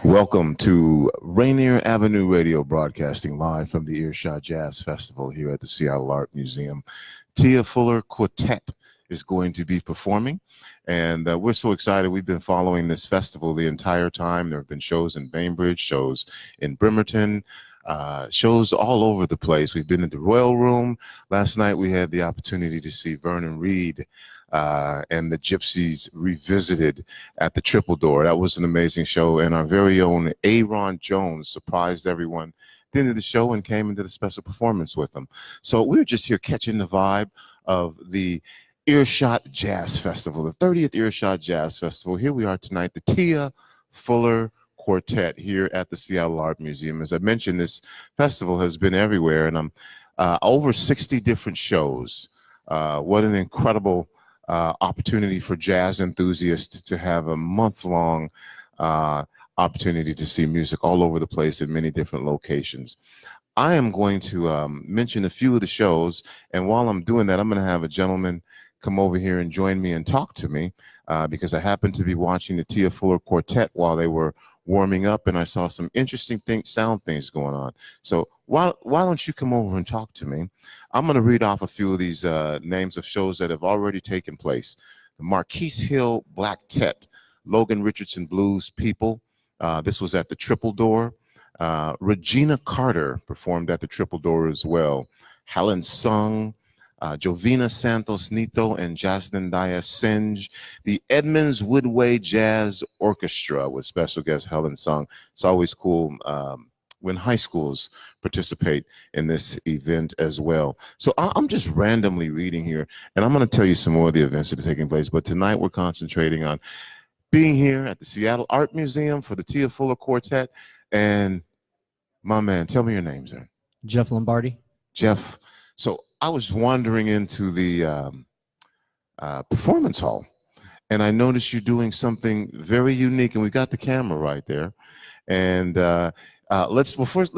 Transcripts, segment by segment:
Welcome to Rainier Avenue Radio, broadcasting live from the Earshot Jazz Festival here at the Seattle Art Museum. Tia Fuller Quartet is going to be performing, and we're so excited. We've been following this festival the entire time. There have been shows in Bainbridge, shows in Bremerton, shows all over the place. We've been in the Royal Room. Last night we had the opportunity to see Vernon Reid and the Gypsies revisited at the Triple Door. That was an amazing show, and our very own Aaron Jones surprised everyone at the end of the show and came into the special performance with them. So we're just here catching the vibe of the Earshot Jazz Festival, the 30th Earshot Jazz Festival. Here we are tonight, the Tia Fuller Quartet here at the Seattle Art Museum. As I mentioned, this festival has been everywhere, and I'm over 60 different shows. What an incredible opportunity for jazz enthusiasts to have a month-long opportunity to see music all over the place in many different locations. I am going to mention a few of the shows, and while I'm doing that, I'm going to have a gentleman come over here and join me and talk to me because I happened to be watching the Tia Fuller Quartet while they were warming up, and I saw some interesting sound things going on. So why don't you come over and talk to me? I'm going to read off a few of these names of shows that have already taken place. The Marquise Hill Black-Tet, Logan Richardson Blues People. This was at the Triple Door. Regina Carter performed at the Triple Door as well. Helen Sung, Jovina Santos Nito and Jasmine Diaz Singe, the Edmonds Woodway Jazz Orchestra with special guest Helen Sung. It's always cool when high schools participate in this event as well. So I'm just randomly reading here, and I'm going to tell you some more of the events that are taking place. But tonight we're concentrating on being here at the Seattle Art Museum for the Tia Fuller Quartet. And my man, tell me your name, sir. Jeff Lombardi. Jeff. So I was wandering into the performance hall, and I noticed you're doing something very unique, and we got the camera right there. And let's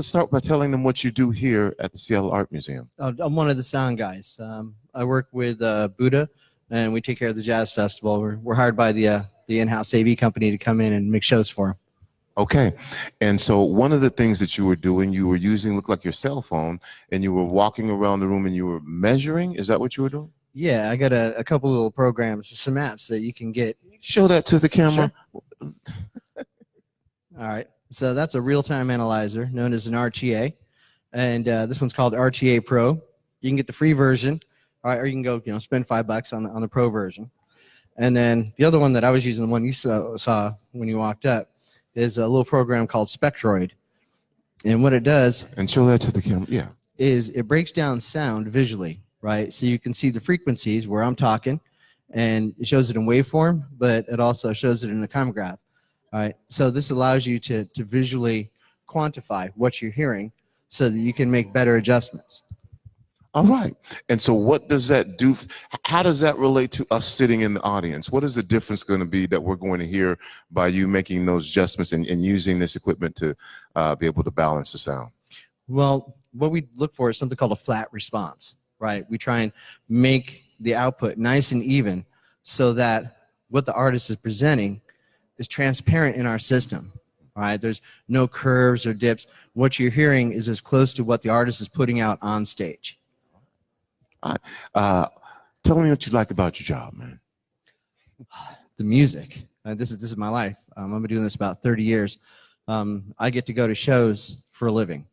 start by telling them what you do here at the Seattle Art Museum. I'm one of the sound guys. I work with Buddha, and we take care of the Jazz Festival. We're hired by the in-house AV company to come in and make shows for them. Okay, and so one of the things that you were doing, you were using, looked like your cell phone, and you were walking around the room and you were measuring. Is that what you were doing? Yeah, I got a couple little programs, some apps that you can get. Show that to the camera. Sure. All right, so that's a real-time analyzer known as an RTA, and this one's called RTA Pro. You can get the free version, all right, or you can go, spend $5 on the Pro version. And then the other one that I was using, the one you saw when you walked up, is a little program called Spectroid. And what it does, and show that to the camera, yeah, is it breaks down sound visually, right? So you can see the frequencies where I'm talking, and it shows it in waveform, but it also shows it in a time graph, all right? So this allows you to visually quantify what you're hearing so that you can make better adjustments. All right. And so what does that do? How does that relate to us sitting in the audience? What is the difference going to be that we're going to hear by you making those adjustments and using this equipment to be able to balance the sound? Well, what we look for is something called a flat response, right? We try and make the output nice and even so that what the artist is presenting is transparent in our system, right? There's no curves or dips. What you're hearing is as close to what the artist is putting out on stage. Tell me what you like about your job, man. The music. This is my life. I've been doing this about 30 years. I get to go to shows for a living,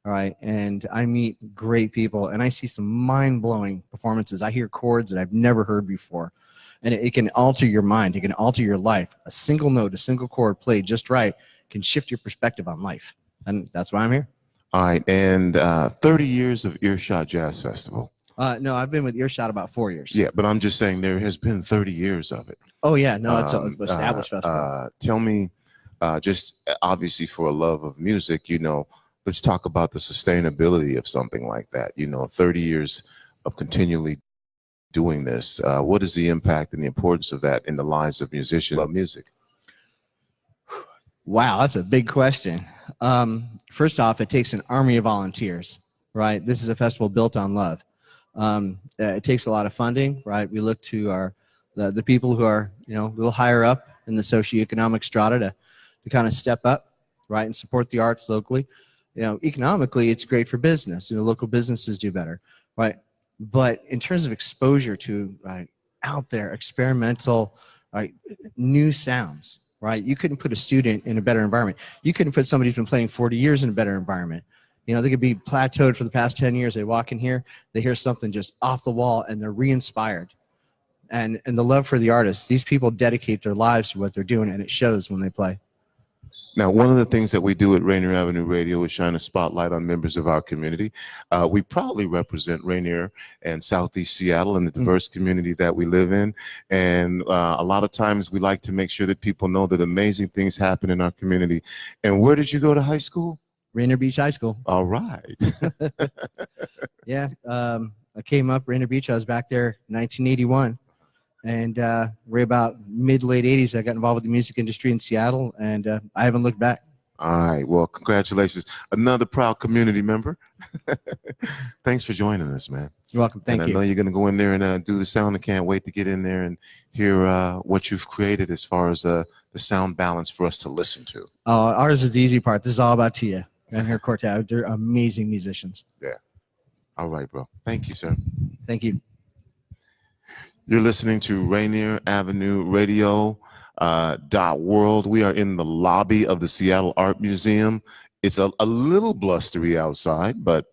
all right? And I meet great people, and I see some mind-blowing performances. I hear chords that I've never heard before, and it can alter your mind. It can alter your life. A single note, a single chord played just right can shift your perspective on life, and that's why I'm here. All right, and 30 years of Earshot Jazz Festival. No, I've been with Earshot about 4 years. Yeah, but I'm just saying there has been 30 years of it. Oh, yeah. No, it's an established festival. Tell me, just obviously for a love of music, let's talk about the sustainability of something like that. 30 years of continually doing this. What is the impact and the importance of that in the lives of musicians of music? Wow, that's a big question. First off, it takes an army of volunteers, right? This is a festival built on love. It takes a lot of funding, right? We look to the people who are, a little higher up in the socioeconomic strata to kind of step up right, and support the arts locally. You know, economically, it's great for business. You know, local businesses do better, right? But in terms of exposure to out there, experimental, right, new sounds, right? You couldn't put a student in a better environment. You couldn't put somebody who's been playing 40 years in a better environment. You know, they could be plateaued for the past 10 years. They walk in here, they hear something just off the wall, and they're re-inspired. And the love for the artist, these people dedicate their lives to what they're doing, and it shows when they play. Now, one of the things that we do at Rainier Avenue Radio is shine a spotlight on members of our community. We proudly represent Rainier and Southeast Seattle and the diverse community that we live in. And a lot of times we like to make sure that people know that amazing things happen in our community. And where did you go to high school? Rainier Beach High School. All right. Yeah, I came up Rainier Beach. I was back there in 1981. And right about mid-late 80s, I got involved with the music industry in Seattle, and I haven't looked back. All right. Well, congratulations. Another proud community member. Thanks for joining us, man. You're welcome. Thank you. I know you're going to go in there and do the sound. I can't wait to get in there and hear what you've created as far as the sound balance for us to listen to. Ours is the easy part. This is all about Tia and her Quartet. They're amazing musicians. Yeah. All right, bro. Thank you, sir. Thank you. You're listening to Rainier Avenue Radio .world. We are in the lobby of the Seattle Art Museum. It's a little blustery outside, but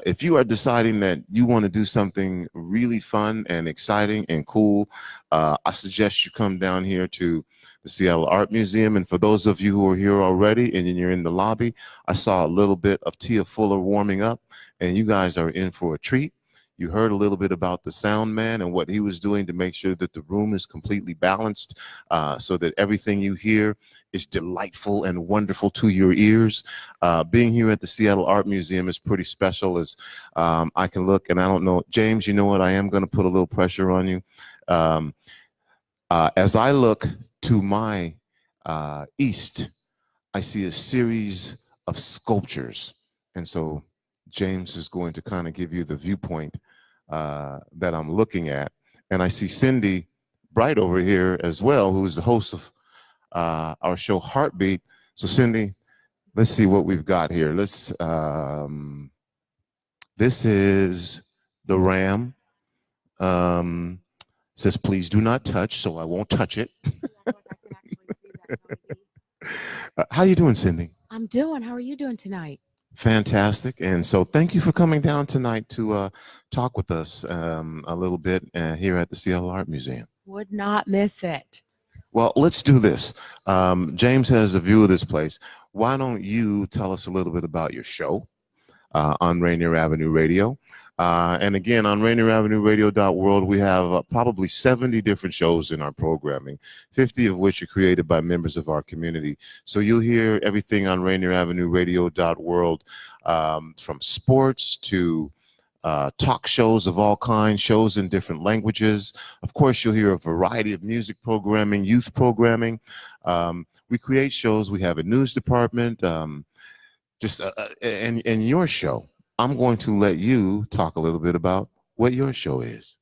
if you are deciding that you want to do something really fun and exciting and cool, I suggest you come down here to the Seattle Art Museum. And for those of you who are here already and you're in the lobby, I saw a little bit of Tia Fuller warming up, and you guys are in for a treat. You heard a little bit about the sound man and what he was doing to make sure that the room is completely balanced so that everything you hear is delightful and wonderful to your ears. Being here at the Seattle Art Museum is pretty special as I can look, and I don't know, James, you know what, I am going to put a little pressure on you. As I look to my east, I see a series of sculptures. And so James is going to kind of give you the viewpoint that I'm looking at. And I see Cindi Bright over here as well, who is the host of our show Heartbeat. So Cindi, let's see what we've got here. Let's, this is the Ram. Says, please do not touch, so I won't touch it. How you doing, Cindi? I'm doing. How are you doing tonight? Fantastic. And so thank you for coming down tonight to talk with us a little bit here at the Seattle Art Museum. Would not miss it. Well, let's do this. James has a view of this place. Why don't you tell us a little bit about your show on Rainier Avenue Radio? And again, on Rainier Avenue Radio.world, we have probably 70 different shows in our programming, 50 of which are created by members of our community. So you'll hear everything on Rainier Avenue Radio.world, from sports to talk shows of all kinds, shows in different languages. Of course, you'll hear a variety of music programming, youth programming. We create shows. We have a news department. In your show, I'm going to let you talk a little bit about what your show is.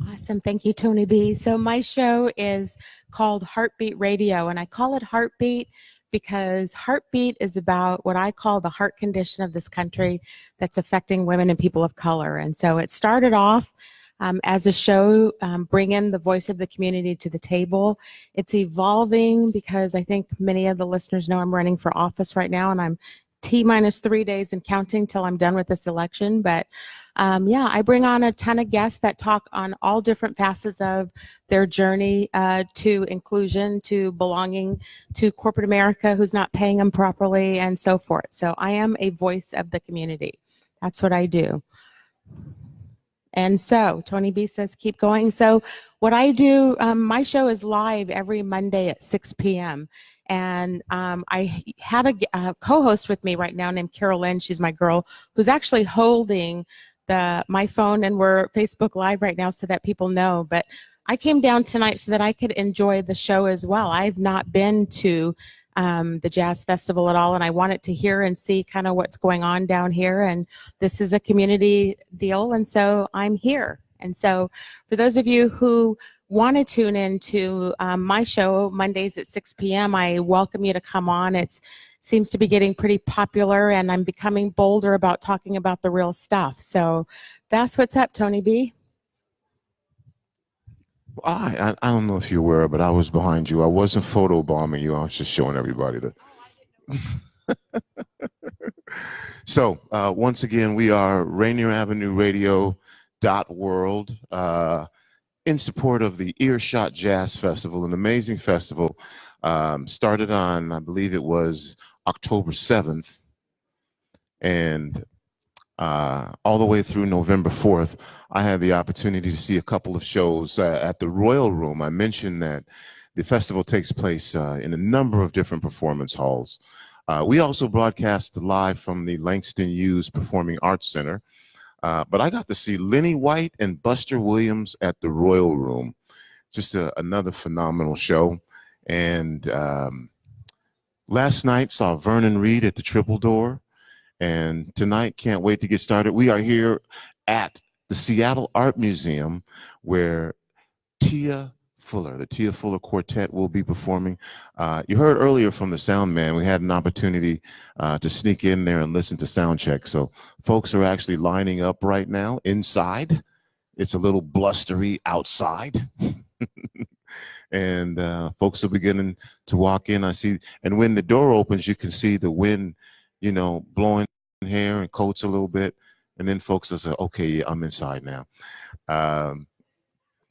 Awesome. Thank you, Tony B. So my show is called Heartbeat Radio, and I call it Heartbeat because Heartbeat is about what I call the heart condition of this country that's affecting women and people of color. And so it started off as a show, bringing the voice of the community to the table. It's evolving because I think many of the listeners know I'm running for office right now, and I'm T-minus 3 days and counting till I'm done with this election. But yeah, I bring on a ton of guests that talk on all different facets of their journey to inclusion, to belonging, to corporate America who's not paying them properly, and so forth. So I am a voice of the community. That's what I do. And so Tony B says, keep going. So what I do, my show is live every Monday at 6 p.m. And I have a co-host with me right now named Carol Lynn. She's my girl who's actually holding my phone, and we're Facebook Live right now so that people know. But I came down tonight so that I could enjoy the show as well. I've not been to the Jazz Festival at all, and I wanted to hear and see kind of what's going on down here. And this is a community deal, and so I'm here. And so for those of you who want to tune in to my show Mondays at 6 p.m., I welcome you to come on. It's seems to be getting pretty popular, and I'm becoming bolder about talking about the real stuff. So that's what's up, Tony B. I don't know if you're aware, but I was behind you. I wasn't photo bombing you. I was just showing everybody the. So once again, we are Rainier Avenue Radio .world in support of the Earshot Jazz Festival, an amazing festival. Started on, I believe it was October 7th, and all the way through November 4th, I had the opportunity to see a couple of shows at the Royal Room. I mentioned that the festival takes place in a number of different performance halls. We also broadcast live from the Langston Hughes Performing Arts Center. But I got to see Lenny White and Buster Williams at the Royal Room. Just another phenomenal show. And last night saw Vernon Reid at the Triple Door. And tonight, can't wait to get started. We are here at the Seattle Art Museum, where Tia Fuller, the Tia Fuller Quartet, will be performing. You heard earlier from the sound man, we had an opportunity to sneak in there and listen to sound check. So folks are actually lining up right now inside. It's a little blustery outside. And folks are beginning to walk in. I see, and when the door opens, you can see the wind, you know, blowing hair and coats a little bit. And then folks will say, okay, yeah, I'm inside now.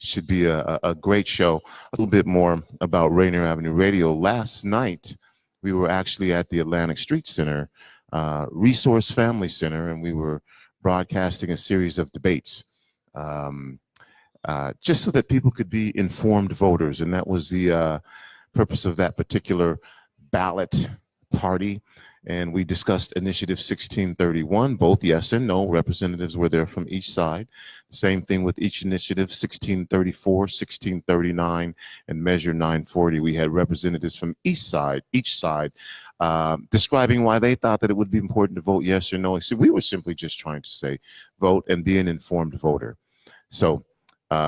Should be a great show. A little bit more about Rainier Avenue Radio. Last night, we were actually at the Atlantic Street Center, Resource Family Center, and we were broadcasting a series of debates just so that people could be informed voters. And that was the purpose of that particular ballot party. And we discussed Initiative 1631, both yes and no. Representatives were there from each side. Same thing with each initiative, 1634, 1639, and Measure 940. We had representatives from each side, describing why they thought that it would be important to vote yes or no. So we were simply just trying to say, vote and be an informed voter. So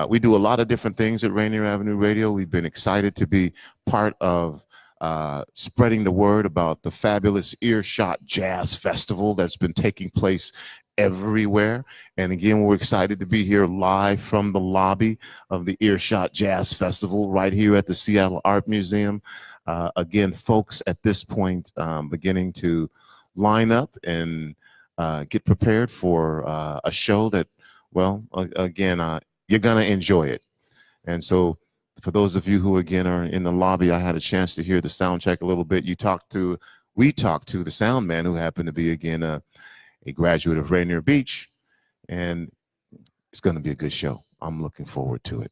we do a lot of different things at Rainier Avenue Radio. We've been excited to be part of spreading the word about the fabulous Earshot Jazz Festival that's been taking place everywhere. And again, we're excited to be here live from the lobby of the Earshot Jazz Festival right here at the Seattle Art Museum. Again, folks at this point beginning to line up and get prepared for a show that, well, again, you're gonna enjoy it. And so for those of you who, again, are in the lobby, I had a chance to hear the sound check a little bit. We talked to the sound man, who happened to be, again, a graduate of Rainier Beach, and it's going to be a good show. I'm looking forward to it.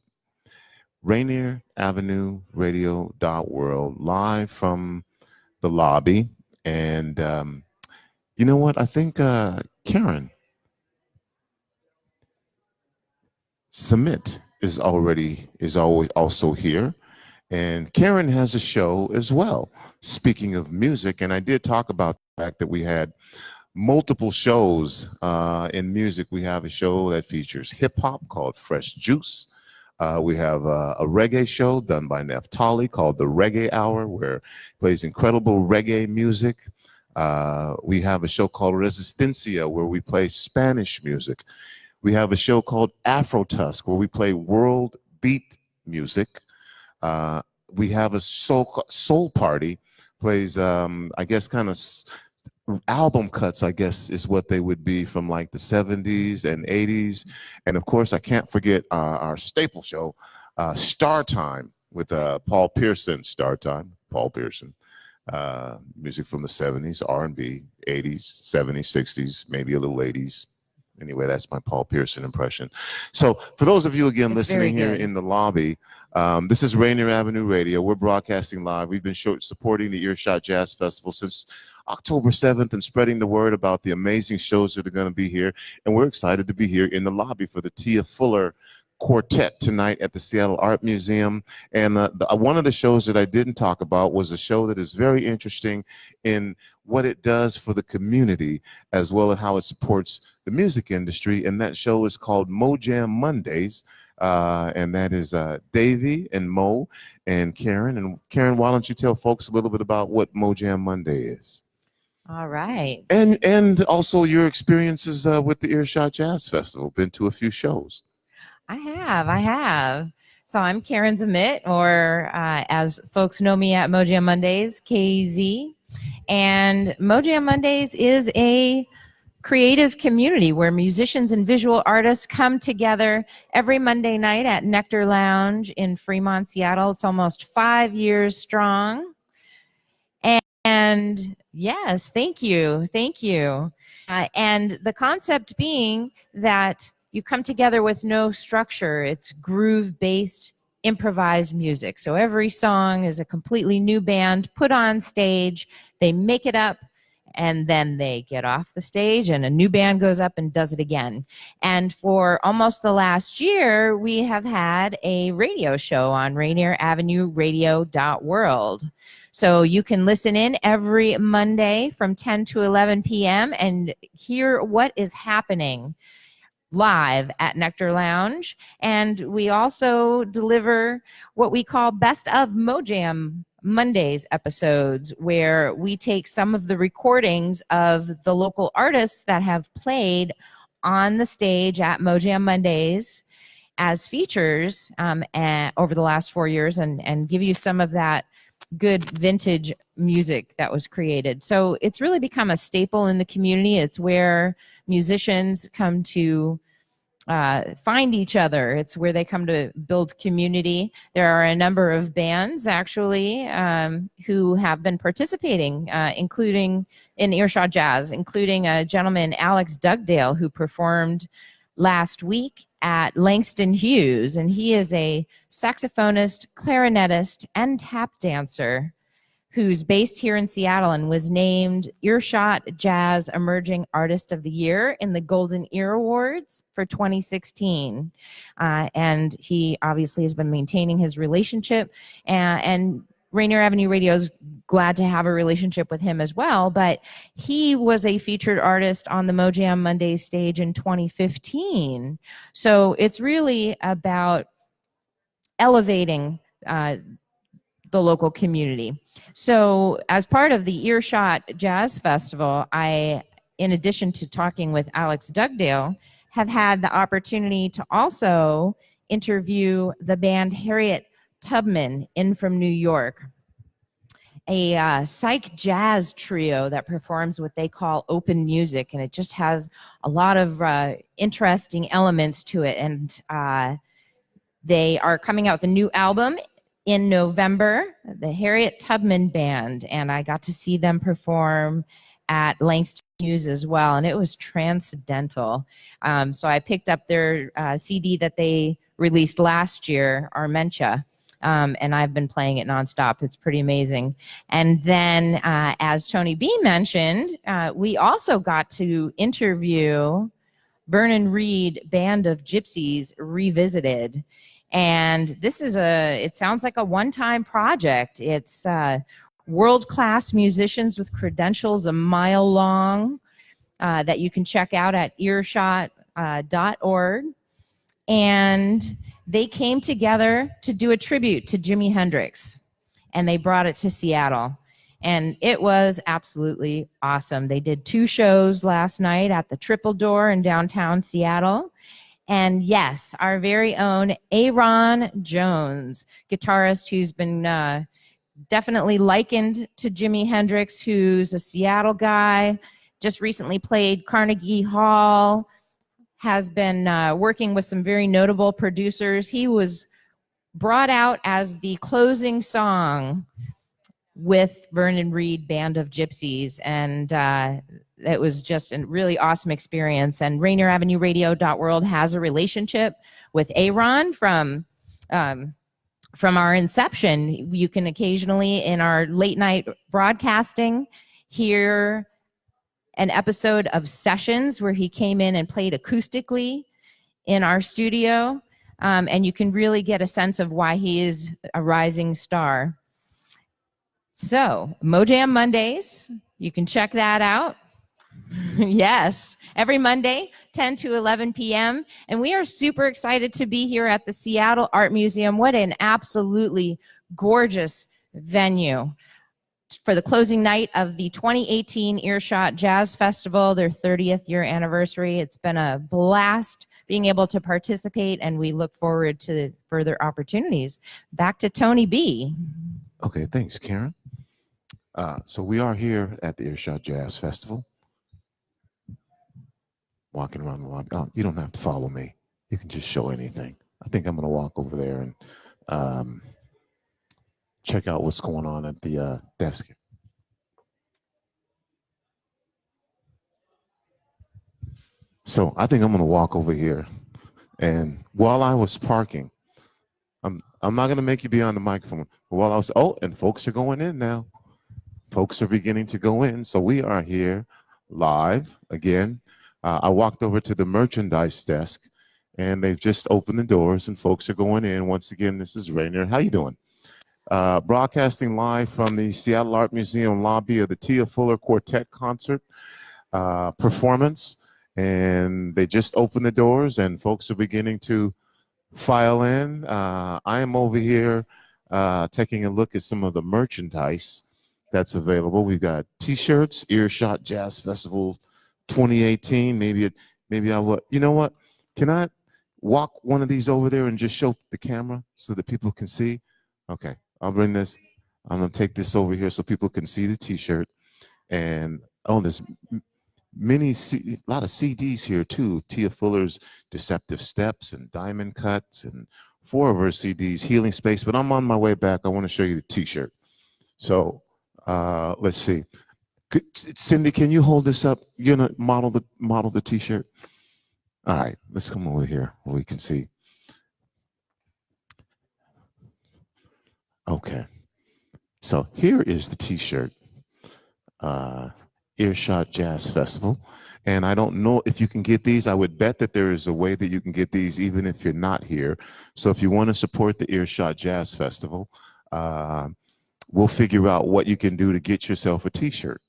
Rainier Avenue Radio .world, live from the lobby. And you know what? I think Karen Submit is always also here, and Karen has a show as well. Speaking of music, and I did talk about the fact that we had multiple shows in music. We have a show that features hip hop called Fresh Juice. We have a reggae show done by Neftali called the Reggae Hour, where he plays incredible reggae music. We have a show called Resistencia, where we play Spanish music. We have a show called Afro Tusk, where we play world beat music. We have a soul party, plays, I guess, kind of album cuts, I guess, is what they would be from like the 70s and 80s. And of course, I can't forget our staple show, Star Time, with Paul Pearson. Star Time, Paul Pearson. Music from the 70s, R&B, 80s, 70s, 60s, maybe a little 80s. Anyway, that's my Paul Pearson impression. So for those of you, again, listening here in the lobby, this is Rainier Avenue Radio. We're broadcasting live. We've been supporting the Earshot Jazz Festival since October 7th and spreading the word about the amazing shows that are going to be here. And we're excited to be here in the lobby for the Tia Fuller Quartet tonight at the Seattle Art Museum. And one of the shows that I didn't talk about was a show that is very interesting in what it does for the community, as well as how it supports the music industry. And that show is called Mojam Mondays. And that is Davey and Mo and Karen. And Karen, why don't you tell folks a little bit about what Mojam Monday is? All right. And also your experiences with the Earshot Jazz Festival. Been to a few shows. I have. So I'm Karen Zammit, or as folks know me at Mojam Mondays, KZ. And Mojam Mondays is a creative community where musicians and visual artists come together every Monday night at Nectar Lounge in Fremont, Seattle. It's almost 5 years strong. And yes, thank you. And the concept being that you come together with no structure. It's groove-based, improvised music. So every song is a completely new band put on stage. They make it up, and then they get off the stage, and a new band goes up and does it again. And for almost the last year, we have had a radio show on RainierAvenueRadio.world. So you can listen in every Monday from 10 to 11 p.m. and hear what is happening live at Nectar Lounge. And we also deliver what we call Best of Mojam Mondays episodes, where we take some of the recordings of the local artists that have played on the stage at Mojam Mondays as features over the last 4 years, and give you some of that good vintage music that was created. So it's really become a staple in the community. It's where musicians come to find each other. It's where they come to build community. There are a number of bands actually who have been participating, including in Earshot Jazz, including a gentleman, Alex Dugdale, who performed last week at Langston Hughes, and he is a saxophonist, clarinetist, and tap dancer who's based here in Seattle and was named Earshot Jazz Emerging Artist of the Year in the Golden Ear Awards for 2016. And he obviously has been maintaining his relationship, and Rainier Avenue Radio is glad to have a relationship with him as well. But he was a featured artist on the Mojam Mondays stage in 2015. So it's really about elevating the local community. So as part of the Earshot Jazz Festival, I, in addition to talking with Alex Dugdale, have had the opportunity to also interview the band Harriet Tubman in from New York, a psych jazz trio that performs what they call open music, and it just has a lot of interesting elements to it. And they are coming out with a new album in November, the Harriet Tubman Band, and I got to see them perform at Langston Hughes as well, and it was transcendental. So I picked up their CD that they released last year, Armentia, and I've been playing it nonstop. It's pretty amazing. And then, as Tony B mentioned, we also got to interview Vernon Reid Band of Gypsies Revisited. And this is it sounds like a one-time project. It's world-class musicians with credentials a mile long that you can check out at earshot.org. And they came together to do a tribute to Jimi Hendrix, and they brought it to Seattle. And it was absolutely awesome. They did 2 shows last night at the Triple Door in downtown Seattle. And yes, our very own Aaron Jones, guitarist who's been definitely likened to Jimi Hendrix, who's a Seattle guy, just recently played Carnegie Hall, has been working with some very notable producers. He was brought out as the closing song with Vernon Reid Band of Gypsies, and it was just a really awesome experience. And RainierAvenueRadio.world has a relationship with Aaron from our inception. You can occasionally, in our late night broadcasting, hear an episode of Sessions where he came in and played acoustically in our studio. and you can really get a sense of why he is a rising star. So, Mojam Mondays, you can check that out. Yes, every Monday, 10 to 11 p.m. And we are super excited to be here at the Seattle Art Museum. What an absolutely gorgeous venue for the closing night of the 2018 Earshot Jazz Festival, their 30th year anniversary. It's been a blast being able to participate, and we look forward to further opportunities. Back to Tony B. Okay, thanks, Karen. So we are here at the Earshot Jazz Festival. Walking around the lobby. Oh, you don't have to follow me. You can just show anything. I think I'm going to walk over there and check out what's going on at the desk. So I think I'm going to walk over here. And while I was parking, I'm not going to make you be on the microphone. But while I was, and folks are going in now. Folks are beginning to go in. So we are here live again. I walked over to the merchandise desk, and they've just opened the doors, and folks are going in. Once again, this is Rainier. How you doing? Broadcasting live from the Seattle Art Museum lobby of the Tia Fuller Quartet concert performance. And they just opened the doors, and folks are beginning to file in. I am over here taking a look at some of the merchandise that's available. We've got T-shirts, Earshot Jazz Festival 2018. Maybe I will. You know what? Can I walk one of these over there and just show the camera so that people can see? Okay, I'll bring this. I'm gonna take this over here so people can see the T-shirt. And there's a lot of CDs here too. Tia Fuller's Deceptive Steps and Diamond Cuts, and 4 of her CDs, Healing Space. But I'm on my way back. I want to show you the T-shirt. So let's see. Cindi, can you hold this up? You're gonna model the T-shirt. All right, let's come over here where we can see. Okay, so here is the T-shirt. Earshot Jazz Festival, and I don't know if you can get these. I would bet that there is a way that you can get these even if you're not here. So if you want to support the Earshot Jazz Festival, we'll figure out what you can do to get yourself a T-shirt.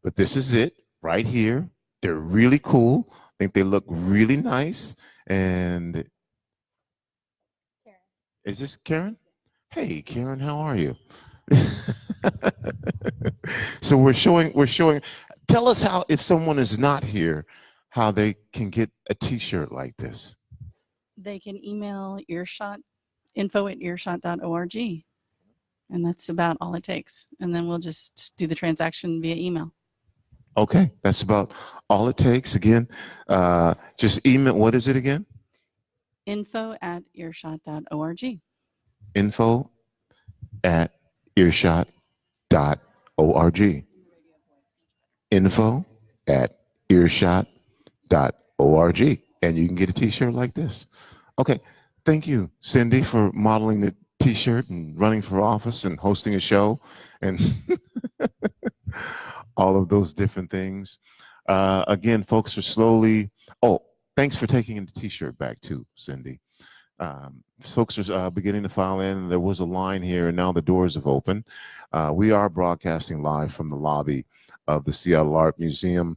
But this is it right here. They're really cool. I think they look really nice. And Karen. Is this Karen? Hey, Karen, how are you? So we're showing. Tell us how, if someone is not here, how they can get a T-shirt like this. They can email info@earshot.org, and that's about all it takes. And then we'll just do the transaction via email. Okay, that's about all it takes. Again, just email. What is it again? info@earshot.org. info@earshot.org. info@earshot.org. And you can get a T-shirt like this. Okay, thank you, Cindi, for modeling the T-shirt and running for office and hosting a show and all of those different things. Again, folks are slowly, thanks for taking the T-shirt back too, Cindi. Folks are beginning to file in. There was a line here, and now the doors have opened. We are broadcasting live from the lobby of the Seattle Art Museum.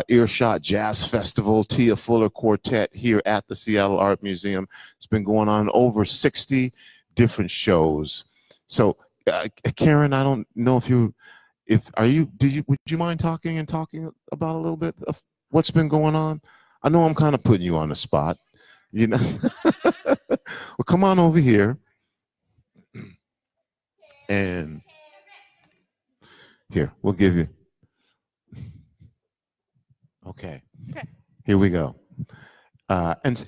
Earshot Jazz Festival, Tia Fuller Quartet here at the Seattle Art Museum. It's been going on over 60 different shows. So, Karen, I don't know if would you mind talking about a little bit of what's been going on? I know I'm kind of putting you on the spot, you know. Well, come on over here. And here, we'll give you. Okay. Here we go. And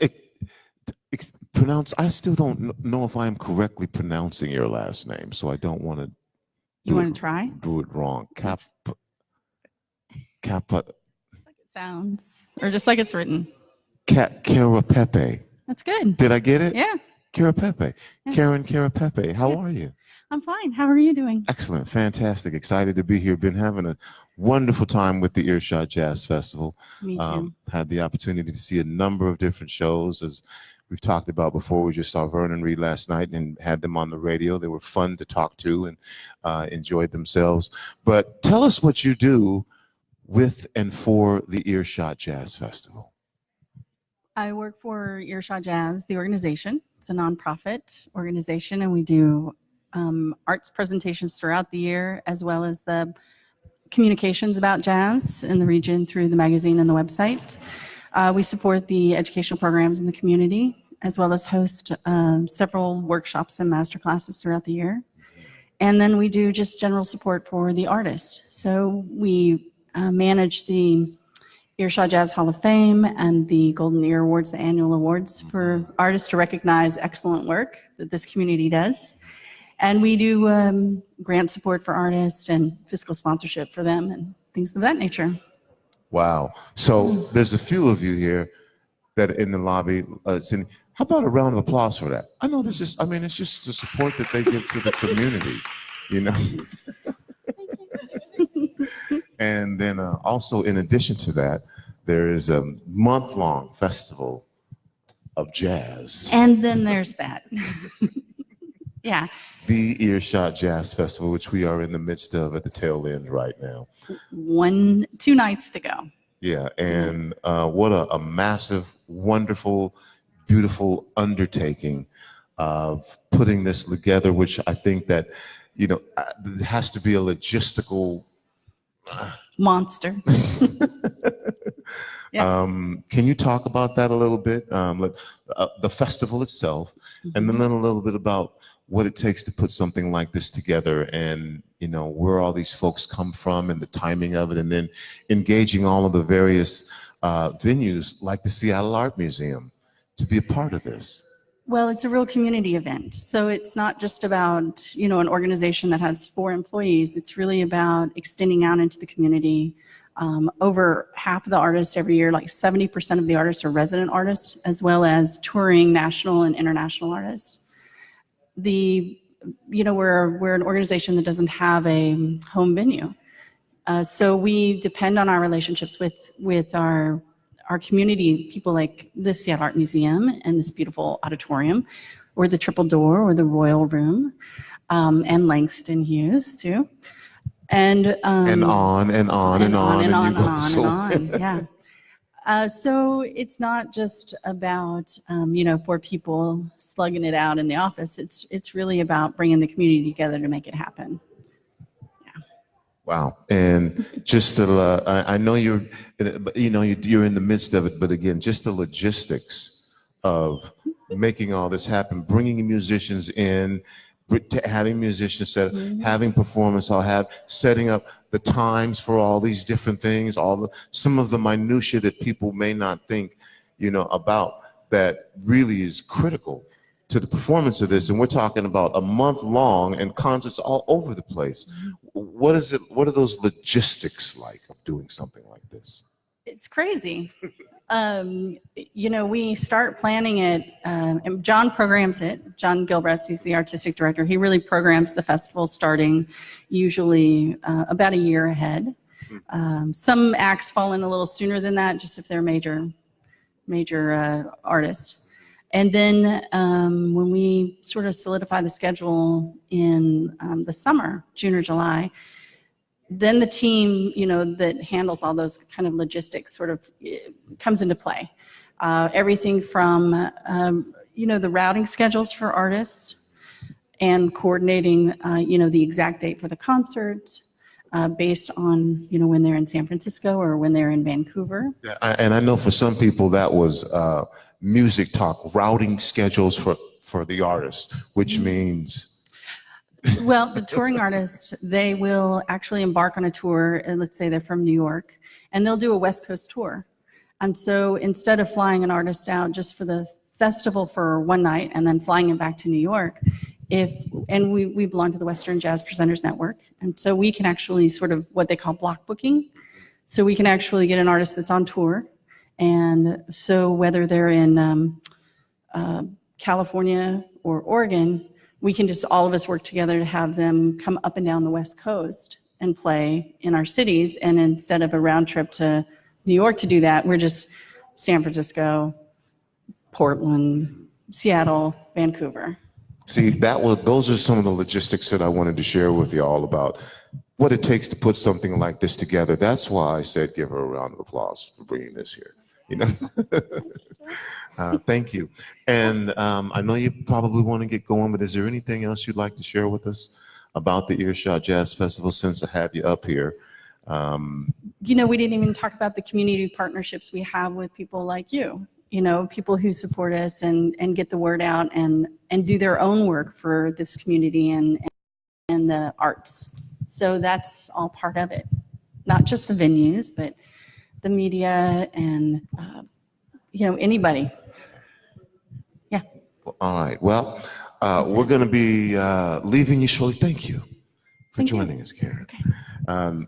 pronounce. I still don't know if I'm correctly pronouncing your last name, so I don't want to. You want to try? Do it wrong. Kappa. Just like it sounds, or just like it's written. Caropepe. That's good. Did I get it? Yeah. Caropepe. Yeah. Karen Caropepe. How are you? I'm fine. How are you doing? Excellent. Fantastic. Excited to be here. Been having a wonderful time with the Earshot Jazz Festival. Me too. Had the opportunity to see a number of different shows as we've talked about before. We just saw Vernon Reed last night and had them on the radio. They were fun to talk to and enjoyed themselves. But tell us what you do with and for the Earshot Jazz Festival. I work for Earshot Jazz, the organization. It's a nonprofit organization, and we do arts presentations throughout the year, as well as the communications about jazz in the region through the magazine and the website. We support the educational programs in the community, as well as host several workshops and master classes throughout the year. And then we do just general support for the artist. So we manage the Earshot Jazz Hall of Fame and the Golden Ear Awards, the annual awards for artists to recognize excellent work that this community does. And we do grant support for artists and fiscal sponsorship for them and things of that nature. Wow. So there's a few of you here that in the lobby. Cindi, how about a round of applause for that? I know this is, I mean, it's just the support that they give to the community, you know? And then also, in addition to that, there is a month-long festival of jazz. And then there's that. Yeah. The Earshot Jazz Festival, which we are in the midst of at the tail end right now. 2 nights to go. Yeah, and what a massive, wonderful, beautiful undertaking of putting this together, which I think that, you know, it has to be a logistical monster. Yeah. Can you talk about that a little bit? The festival itself, and then a little bit about what it takes to put something like this together, and you know where all these folks come from and the timing of it, and then engaging all of the various venues like the Seattle Art Museum to be a part of this. Well, it's a real community event. So it's not just about, you know, an organization that has 4 employees. It's really about extending out into the community. Over half of the artists every year, like 70% of the artists are resident artists, as well as touring national and international artists. You know, we're an organization that doesn't have a home venue. So we depend on our relationships with our community, people like the Seattle Art Museum and this beautiful auditorium, or the Triple Door, or the Royal Room, and Langston Hughes too. And on and on and on and on and on and on. Yeah. So it's not just about you know, 4 people slugging it out in the office. It's really about bringing the community together to make it happen. Wow. And just to, I know you're in the midst of it, but again, just the logistics of making all this happen, bringing musicians in, having musicians set, having performance, setting up the times for all these different things, some of the minutia that people may not think, you know, about, that really is critical to the performance of this. And we're talking about a month long and concerts all over the place. What is it? What are those logistics like of doing something like this? It's crazy. You know, we start planning it, and John programs it. John Gilbreath, he's the artistic director. He really programs the festival starting usually about a year ahead. Some acts fall in a little sooner than that, just if they're major artists. And then when we sort of solidify the schedule in the summer, June or July, then the team, you know, that handles all those kind of logistics sort of comes into play. Everything from, you know, the routing schedules for artists and coordinating, you know, the exact date for the concert based on, you know, when they're in San Francisco or when they're in Vancouver. Yeah, and I know for some people that was music talk, routing schedules for the artist, which means... Well, the touring artists, they will actually embark on a tour, and let's say they're from New York, and they'll do a West Coast tour. And so instead of flying an artist out just for the festival for one night and then flying him back to New York, and we belong to the Western Jazz Presenters Network, and so we can actually sort of what they call block booking. So we can actually get an artist that's on tour, and so whether they're in California or Oregon, we can just all of us work together to have them come up and down the West Coast and play in our cities. And instead of a round trip to New York to do that, we're just San Francisco, Portland, Seattle, Vancouver. See, those are some of the logistics that I wanted to share with you all about what it takes to put something like this together. That's why I said give her a round of applause for bringing this here. You know, thank you. And I know you probably want to get going, but is there anything else you'd like to share with us about the Earshot Jazz Festival since I have you up here? You know, we didn't even talk about the community partnerships we have with people like you. You know, people who support us and get the word out and do their own work for this community and the arts. So that's all part of it. Not just the venues, but the media and, you know, anybody. Yeah. All right. Well, we're going to be leaving you shortly. Thank you for joining us, Karen. Okay.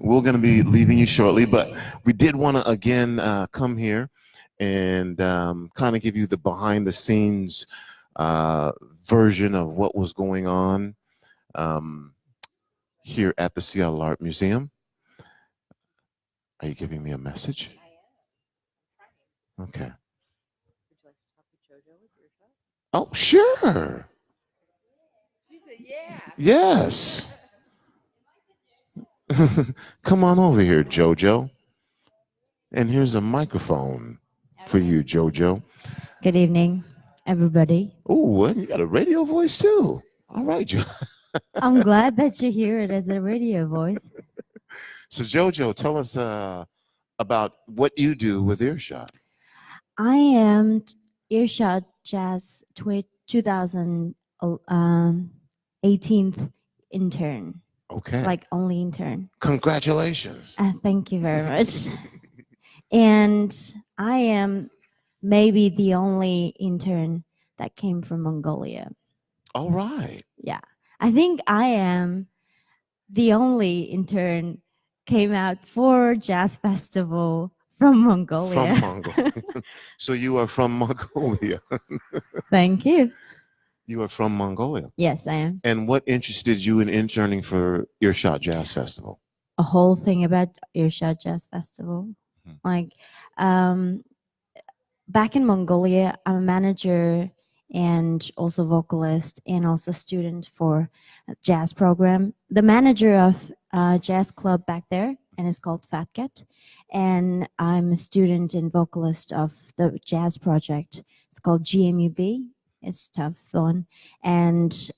We're going to be leaving you shortly, but we did want to, again, come here and kind of give you the behind the scenes version of what was going on here at the Seattle Art Museum. Are you giving me a message? Okay. Oh, sure. She said, yeah. Yes. Come on over here, JoJo. And here's a microphone for you, JoJo. Good evening, everybody. Oh, and you got a radio voice too. All right, Jo. I'm glad that you hear it as a radio voice. So JoJo, tell us about what you do with Earshot. I am Earshot Jazz 2018 intern, Okay. like only intern. Congratulations. Thank you very much. And I am maybe the only intern that came from Mongolia. All right. Yeah, I think I am the only intern came out for Jazz Festival from Mongolia. From Mongolia. So you are from Mongolia. Thank you. You are from Mongolia. Yes, I am. And what interested you in interning for Earshot Jazz Festival? A whole thing about Earshot Jazz Festival. Like, back in Mongolia, I'm a manager and also vocalist and also student for a jazz program. The manager of a jazz club back there, and it's called Fat Cat. And I'm a student and vocalist of the jazz project. It's called GMUB. It's tough fun. And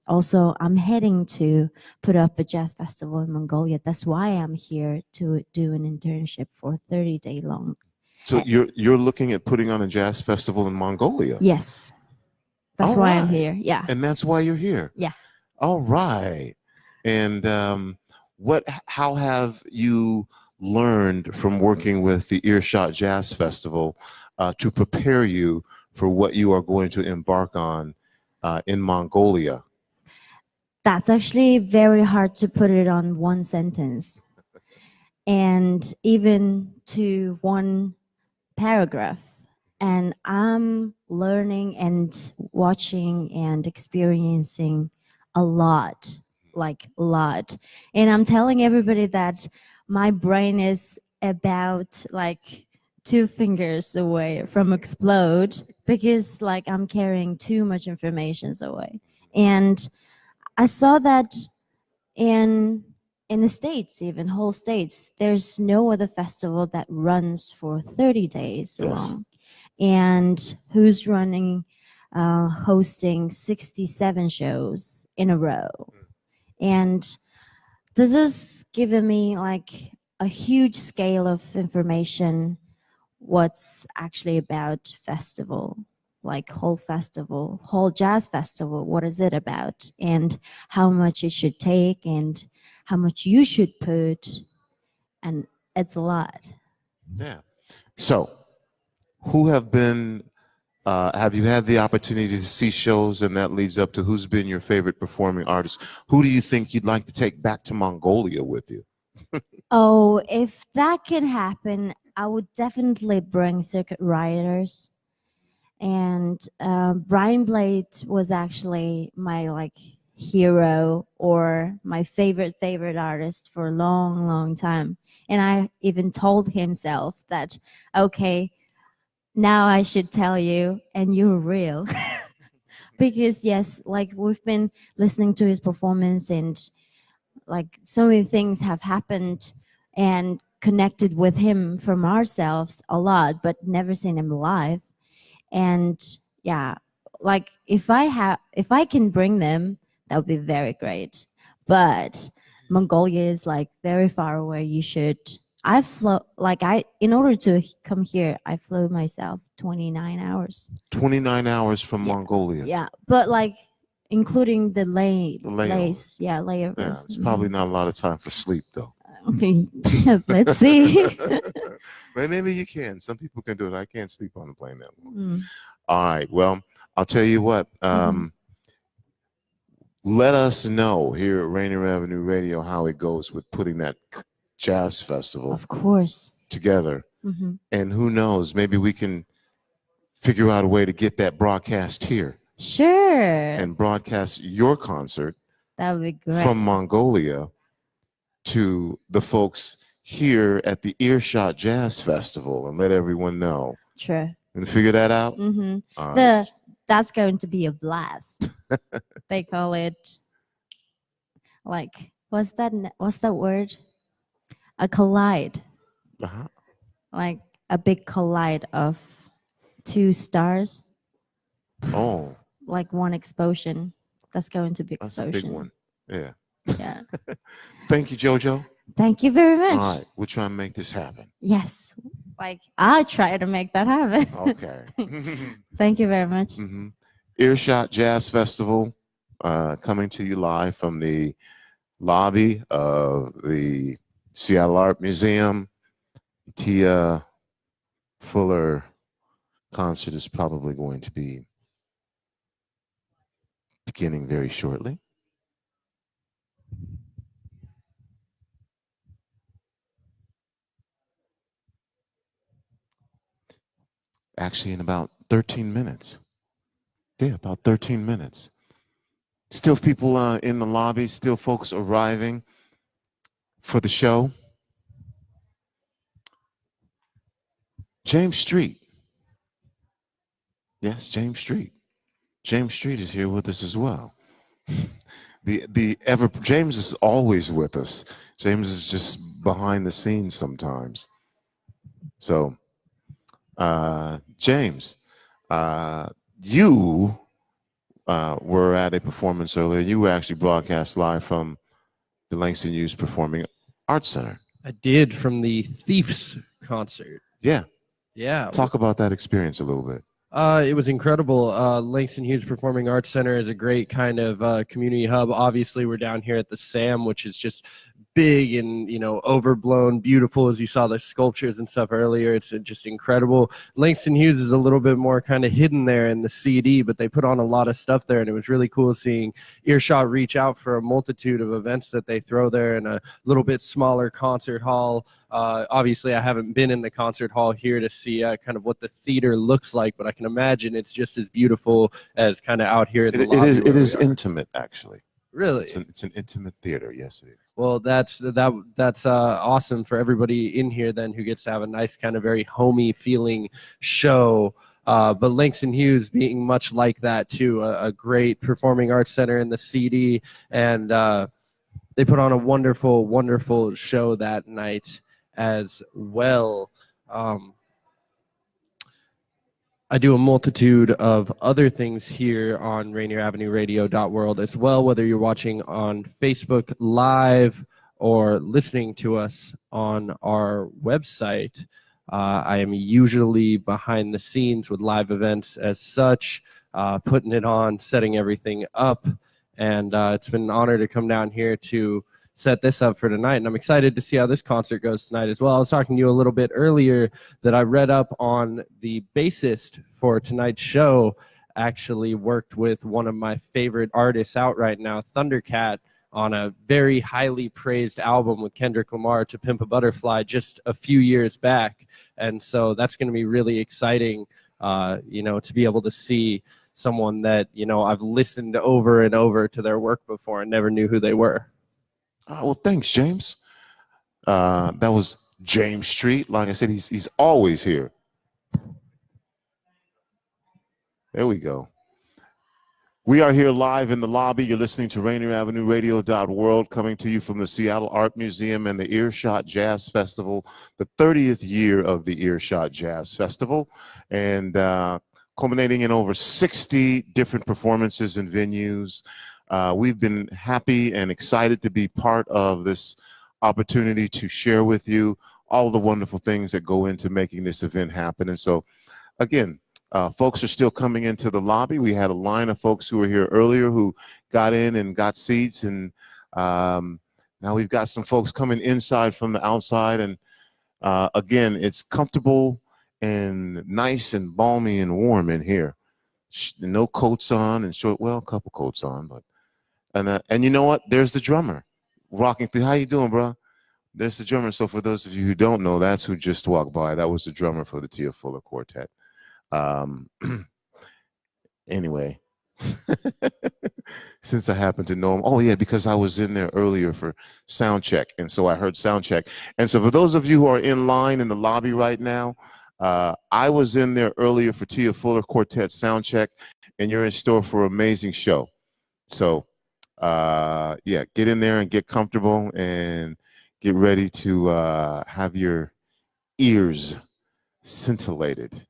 also I'm heading to put up a jazz festival in Mongolia. That's why I'm here to do an internship for 30-day long. So you're looking at putting on a jazz festival in Mongolia? Yes. That's why I'm here. Yeah. And that's why you're here? Yeah. All right. And how have you learned from working with the Earshot Jazz Festival to prepare you for what you are going to embark on in Mongolia? That's actually very hard to put it on one sentence. And even to one paragraph. And I'm learning and watching and experiencing a lot, like a lot. And I'm telling everybody that my brain is about like 2 fingers away from explode because like I'm carrying too much information away. And I saw that in the States, even whole states, there's no other festival that runs for 30 days long. And who's running, hosting 67 shows in a row. And this is giving me like a huge scale of information, what's actually about festival, like whole festival, whole jazz festival, what is it about, and how much it should take, and how much you should put, and it's a lot. Yeah. So, who have you had the opportunity to see shows, and that leads up to who's been your favorite performing artist? Who do you think you'd like to take back to Mongolia with you? Oh, if that can happen, I would definitely bring Circuit Rioters. And Brian Blade was actually my like hero or my favorite artist for a long time. And I even told himself that, okay, now I should tell you, and you're real. Because yes, like we've been listening to his performance, and like so many things have happened and connected with him from ourselves a lot, but never seen him live. And yeah, like if I can bring them, that would be very great. But Mongolia is like very far away. You should. In order to come here, I flew myself 29 hours. 29 hours from Yeah. Mongolia. Yeah, but like including the layovers. layovers. Yeah, it's probably not a lot of time for sleep though. Let's see. But maybe you can. Some people can do it. I can't sleep on a plane that long. Mm. All right. Well, I'll tell you what. Let us know here at Rainier Avenue Radio how it goes with putting that jazz festival Of course. together. Mhm. And who knows, maybe we can figure out a way to get that broadcast here Sure. and broadcast your concert That would be great. from Mongolia to the folks here at the Earshot Jazz Festival and let everyone know. True. And figure that out? Mm-hmm. All right. That's going to be a blast. They call it like what's that word? A collide. Uh-huh. Like a big collide of two stars. Oh, Like one explosion. That's going to be that's a explosion. big one. Yeah. Yeah. Thank you, JoJo. Thank you very much. All right, we'll try and make this happen. Yes. Like I'll try to make that happen. Okay. Thank you very much. Mm-hmm. Earshot Jazz Festival, coming to you live from the lobby of the Seattle Art Museum. Tia Fuller concert is probably going to be beginning very shortly. Actually, in about 13 minutes. Yeah, about 13 minutes. Still people in the lobby, still folks arriving for the show. James Street. Yes, James Street. James Street is here with us as well. James is always with us. James is just behind the scenes sometimes. So, James, you were at a performance earlier. You were actually broadcast live from the Langston Hughes Performing Arts Center. I did, from the Thieves concert. Yeah. Yeah. Talk about that experience a little bit. It was incredible. Langston Hughes Performing Arts Center is a great kind of community hub. Obviously, we're down here at the Zamm, which is just big and, you know, overblown, beautiful, as you saw the sculptures and stuff earlier. It's just incredible. Langston Hughes is a little bit more kind of hidden there in the CD, but they put on a lot of stuff there, and it was really cool seeing Earshot reach out for a multitude of events that they throw there in a little bit smaller concert hall. Obviously, I haven't been in the concert hall here to see kind of what the theater looks like, but I can imagine it's just as beautiful as kind of out here in the lobby. It is intimate, actually. Really? It's an intimate theater. Yes, it is. Well, that's awesome for everybody in here then, who gets to have a nice kind of very homey feeling show. But Langston Hughes being much like that too, a great performing arts center in the CD, and they put on a wonderful, wonderful show that night as well. I do a multitude of other things here on RainierAvenueRadio.world as well, whether you're watching on Facebook Live or listening to us on our website. I am usually behind the scenes with live events as such, putting it on, setting everything up, and it's been an honor to come down here to set this up for tonight, and I'm excited to see how this concert goes tonight as well. I was talking to you a little bit earlier that I read up on the bassist for tonight's show actually worked with one of my favorite artists out right now, Thundercat, on a very highly praised album with Kendrick Lamar, To Pimp a Butterfly, just a few years back. And so that's going to be really exciting, to be able to see someone that, I've listened over and over to their work before and never knew who they were. Well, thanks, James. That was James Street. Like I said, he's always here. There we go. We are here live in the lobby. You're listening to Rainier Avenue Radio.world, coming to you from the Seattle Art Museum and the Earshot Jazz Festival, the 30th year of the Earshot Jazz Festival, and culminating in over 60 different performances and venues. We've been happy and excited to be part of this opportunity to share with you all the wonderful things that go into making this event happen. And so, again, folks are still coming into the lobby. We had a line of folks who were here earlier who got in and got seats, and now we've got some folks coming inside from the outside. And again, it's comfortable and nice and balmy and warm in here. No coats on and short, well, a couple coats on, but and you know what? There's the drummer rocking through. How you doing, bro? There's the drummer. So for those of you who don't know, that's who just walked by. That was the drummer for the Tia Fuller Quartet. Anyway, since I happen to know him, oh yeah, because I was in there earlier for sound check, and so I heard sound check. And so for those of you who are in line in the lobby right now, I was in there earlier for Tia Fuller Quartet sound check, and you're in store for an amazing show. So yeah, get in there and get comfortable and get ready to have your ears scintillated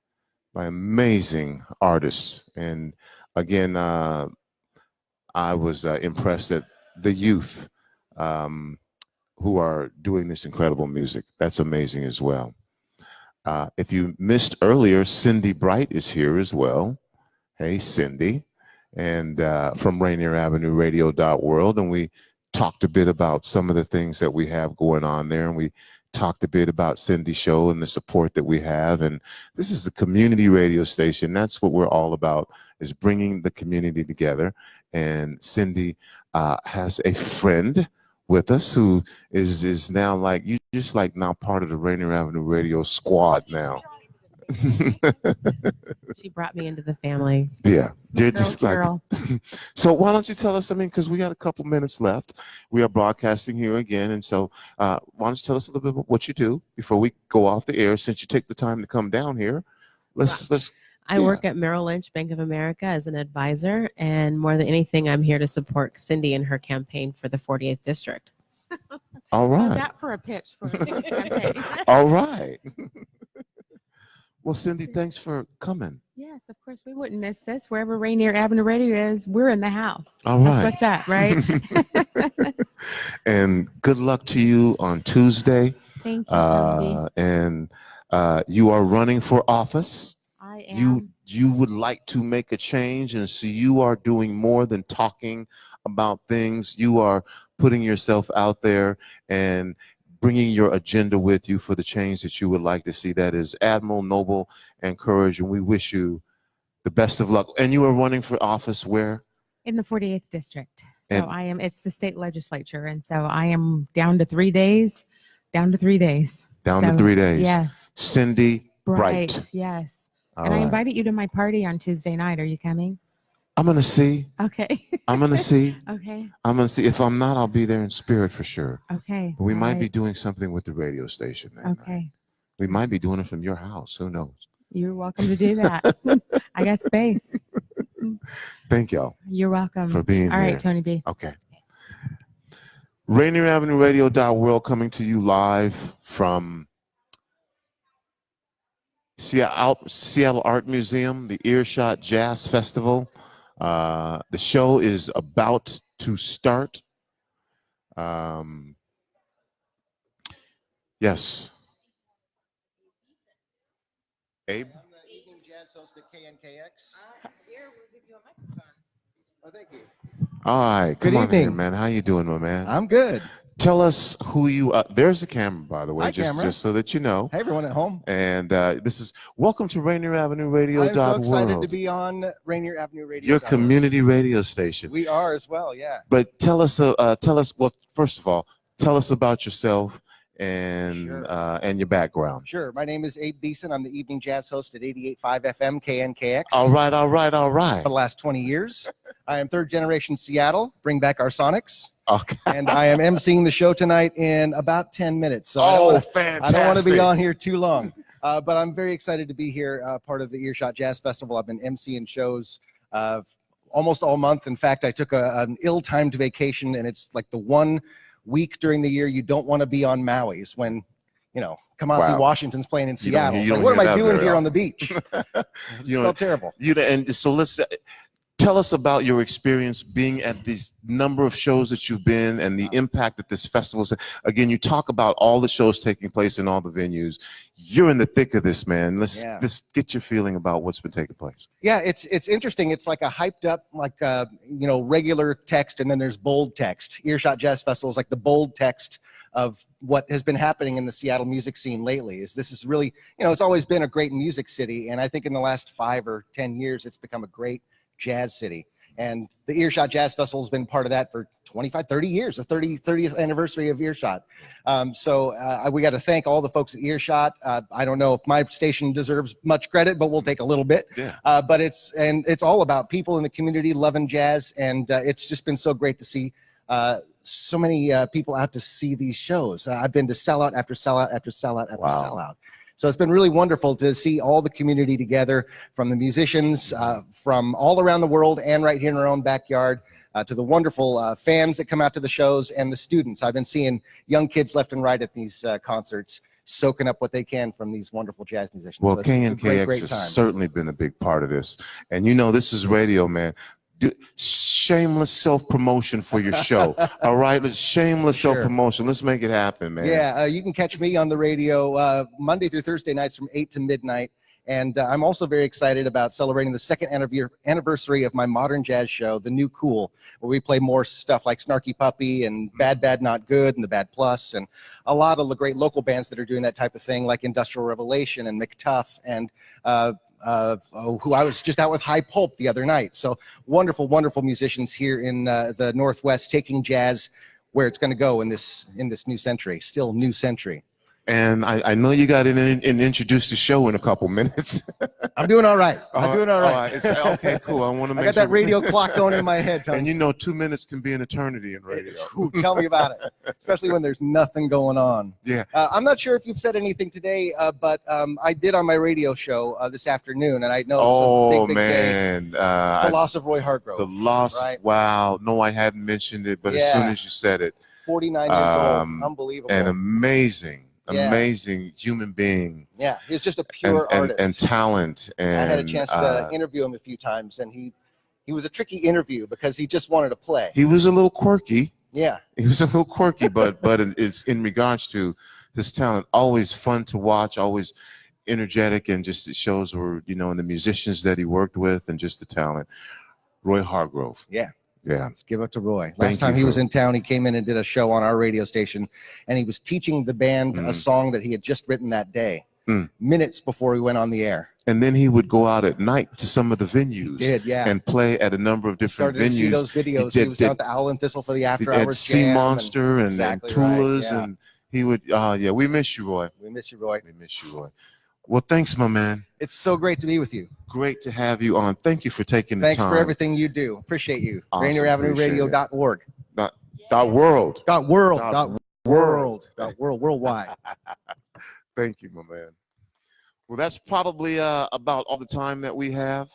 by amazing artists. And again, I was impressed at the youth who are doing this incredible music. That's amazing as well. If you missed earlier, Cindi Bright is here as well. Hey, Cindi. And from Rainier Avenue Radio.world. And we talked a bit about some of the things that we have going on there. And we talked a bit about Cindi's show and the support that we have. And this is a community radio station. That's what we're all about, is bringing the community together. And Cindi has a friend with us who is now like, you just like now part of the Rainier Avenue Radio squad now. She brought me into the family. Yeah, they're just like. Carol. So why don't you tell us? I mean, because we got a couple minutes left. We are broadcasting here again, and so why don't you tell us a little bit about what you do before we go off the air? Since you take the time to come down here, let's. I work at Merrill Lynch Bank of America as an advisor, and more than anything, I'm here to support Cindi in her campaign for the 48th district. All right. How's that for a pitch for a campaign? All right. Well, Cindi, thanks for coming. Yes, of course, we wouldn't miss this. Wherever Rainier Avenue Radio is, we're in the house. All right. That's what's up, right? And good luck to you on Tuesday. Thank you, Tony. And you are running for office. I am. You would like to make a change, and so you are doing more than talking about things. You are putting yourself out there and bringing your agenda with you for the change that you would like to see. That is admirable, noble, and courage, and we wish you the best of luck. And you are running for office where? In the 48th district. So And- I am, it's the state legislature. And so I am down to 3 days, down to 3 days. Down to So, 3 days. Yes. Cindi Bright. Bright. Yes. All And I right. invited you to my party on Tuesday night. Are you coming? I'm going to see. Okay. I'm going to see. Okay. I'm going to see. If I'm not, I'll be there in spirit for sure. Okay. But we All might be right. doing something with the radio station that night. Okay. We might be doing it from your house. Who knows? You're welcome to do that. I got space. Thank y'all You're welcome. for being All here. right, Tony B. Okay. Rainier Avenue Radio.world coming to you live from Seattle Art Museum, the Earshot Jazz Festival. The show is about to start. Yes. Abe? I'm the evening jazz host at KNKX. Oh, thank you. All right. Good Come on in here, evening. man. How you doing, my man? I'm good. Tell us who you are. There's the camera, by the way, Hi, just camera. just so that you know. Hey, everyone at home. And this is welcome to Rainier Avenue Radio. I'm so excited to be on Rainier Avenue Radio. Your community radio station. We are as well, yeah. But tell us. Well, first of all, tell us about yourself and Sure. And your background. Sure. My name is Abe Beeson. I'm the evening jazz host at 88.5 FM KNKX. All right, all right, all right. For the last 20 years. I am third generation Seattle. Bring back our Sonics. Okay. And I am emceeing the show tonight in about 10 minutes. So Oh, I fantastic! don't want to be on here too long. But I'm very excited to be here, part of the Earshot Jazz Festival. I've been emceeing shows almost all month. In fact, I took an ill-timed vacation, and it's like the one week during the year you don't want to be on Maui's when, you know, Kamasi Washington's playing in Seattle. It's like, what am I doing here on the beach? It felt terrible. And so let's tell us about your experience being at these number of shows that you've been and the impact that this festival has. Again, you talk about all the shows taking place in all the venues. You're in the thick of this, man. Let's get your feeling about what's been taking place. Yeah, it's interesting. It's like a hyped up, like you know, regular text, and then there's bold text. Earshot Jazz Festival is like the bold text of what has been happening in the Seattle music scene lately. This is really, you know, it's always been a great music city, and I think in the last 5 or 10 years, it's become a great jazz city. And the Earshot Jazz Festival has been part of that for 25, 30 years, the 30th anniversary of Earshot. So we got to thank all the folks at Earshot. I don't know if my station deserves much credit, but we'll take a little bit. Yeah. But it's all about people in the community loving jazz, and it's just been so great to see so many people out to see these shows. I've been to sellout after sellout after sellout after sellout. So it's been really wonderful to see all the community together, from the musicians from all around the world and right here in our own backyard, to the wonderful fans that come out to the shows, and the students. I've been seeing young kids left and right at these concerts, soaking up what they can from these wonderful jazz musicians. Well, so KNKX has certainly been a big part of this. And you know, this is radio, man. Shameless self-promotion for your show. All right, shameless self-promotion. Let's make it happen, man. Yeah, you can catch me on the radio Monday through Thursday nights from 8 to midnight. And I'm also very excited about celebrating the 2nd anniversary of my modern jazz show, The New Cool, where we play more stuff like Snarky Puppy and Bad Bad Not Good and The Bad Plus, and a lot of the great local bands that are doing that type of thing, like Industrial Revelation and McTuff, and who I was just out with High Pulp the other night. So wonderful, wonderful musicians here in the Northwest, taking jazz where it's going to go in this new century, still new century. And I know you got in and introduce the show in a couple minutes. I'm doing all right. I'm doing all right. Okay, cool. I want to make I got that radio clock going in my head, Tony. And you know, 2 minutes can be an eternity in radio. Ooh, tell me about it, especially when there's nothing going on. Yeah. I'm not sure if you've said anything today, but I did on my radio show this afternoon, and I know it's a big day. The loss of Roy Hargrove. The loss, right? Wow. No, I hadn't mentioned it, but as soon as you said it. 49 years old. Unbelievable. And amazing human being. Yeah, he's just a pure artist. And talent. And I had a chance to interview him a few times, and he was a tricky interview because he just wanted to play. He was a little quirky. Yeah. He was a little quirky, but it's in regards to his talent, always fun to watch, always energetic, and just it shows where, you know, and the musicians that he worked with and just the talent. Roy Hargrove. Yeah. Yeah. Let's give it to Roy. Last time he was in town, he came in and did a show on our radio station, and he was teaching the band a song that he had just written that day, minutes before he went on the air. And then he would go out at night to some of the venues. He did, yeah. And play at a number of different venues. To see those videos. He was down at the Owl and Thistle for the after hours Sea jam. Monster and Tula's, and he would, yeah, we miss you, Roy. We miss you, Roy. We miss you, Roy. Well, thanks, my man. It's so great to be with you. Great to have you on. Thank you for taking the time. Thanks for everything you do. Appreciate you. Awesome. RainierAvenueRadio.org. .world. Worldwide. Thank you, my man. Well, that's probably about all the time that we have.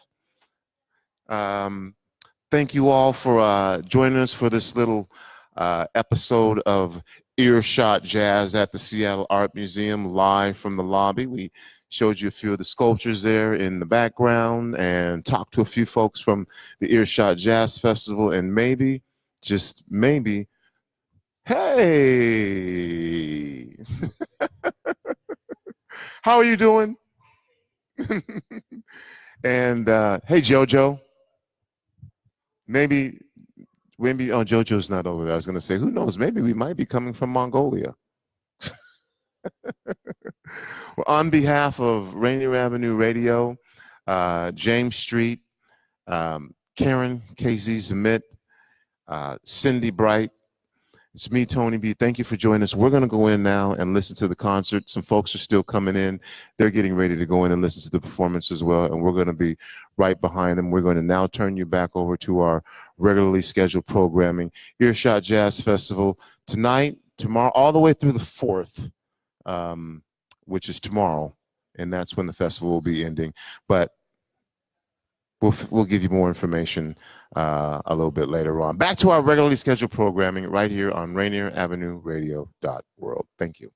Thank you all for joining us for this little episode of Earshot Jazz at the Seattle Art Museum, live from the lobby. We showed you a few of the sculptures there in the background and talked to a few folks from the Earshot Jazz Festival, and maybe, just maybe, hey, how are you doing? And hey, JoJo, maybe, oh, JoJo's not over there. I was going to say, who knows? Maybe we might be coming from Mongolia. Well, on behalf of Rainier Avenue Radio, James Street, Karen KZ Zamit, Cindi Bright, it's me, Tony B. Thank you for joining us. We're going to go in now and listen to the concert. Some folks are still coming in. They're getting ready to go in and listen to the performance as well, and we're going to be right behind them. We're going to now turn you back over to our regularly scheduled programming. Earshot Jazz Festival tonight, tomorrow, all the way through the 4th, which is tomorrow, and that's when the festival will be ending. But we'll give you more information a little bit later on. Back to our regularly scheduled programming right here on RainierAvenueRadio.world. Thank you.